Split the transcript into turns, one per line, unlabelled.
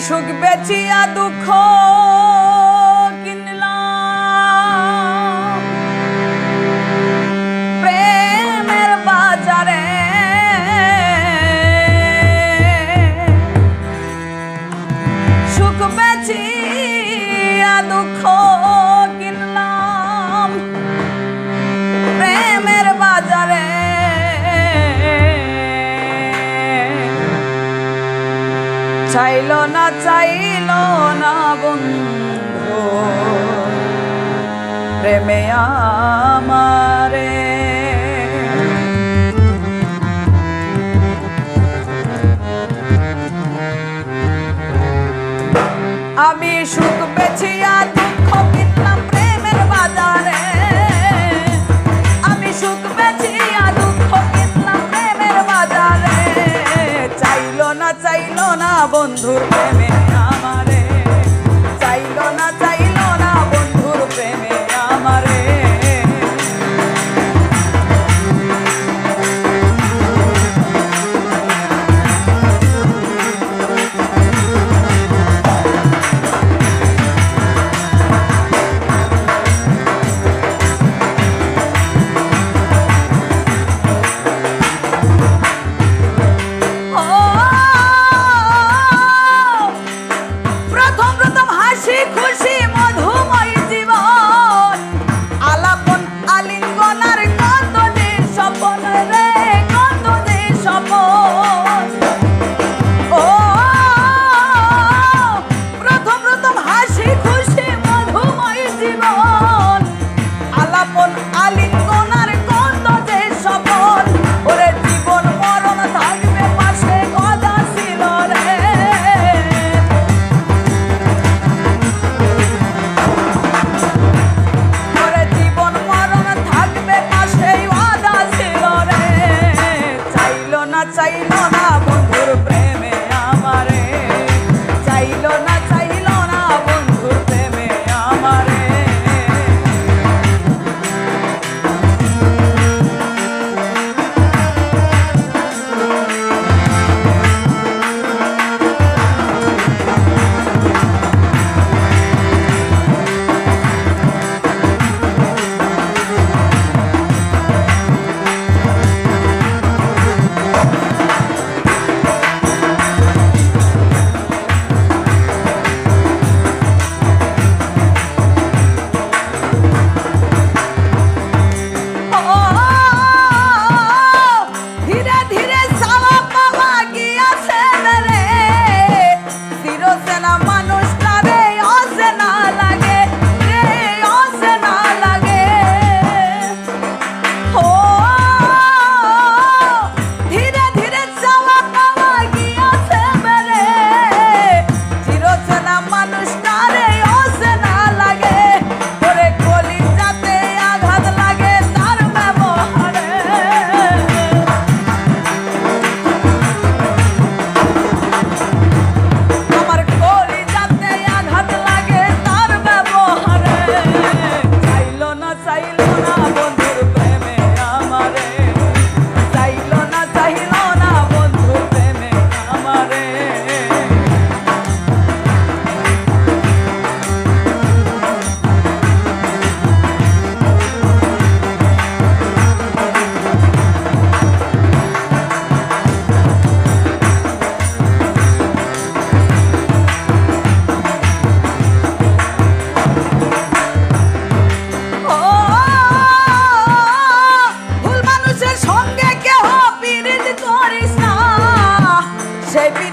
সুখ বেচিয়া দুঃখ কিনলাম প্রেমের বাজারে। সুখ বেচিয়া দুঃখ কিনলাম প্রেমের বাজারে। চাইলো না বন্ধু প্রেমে আমারে। আমি সুখ বেচিয়া দুঃখ কিনলাম প্রেমের বাজারে। আমি সুখ বেচিয়া দুঃখ কিনলাম প্রেমের বাজারে। চাইলো না বন্ধুর প্রেমে আমারে। চাইলো না বন্ধুর প্রেমে আমারে। খুশি মধুময় জীবন আলাপন আলিঙ্গন আর কত যে স্বপন রে, কত যে স্বপন। ও প্রথম হাসি খুশি মধুময় জীবন আলাপন আলিঙ্গন আর কত যে স্বপন। ওরে জীবন মরণ থাকবে পাশে কথা ছিল রে। চাইলো না বন্ধুর প্রেমে আমারে। চাইলো না বন্ধুর প্রেমে আমারে। Baby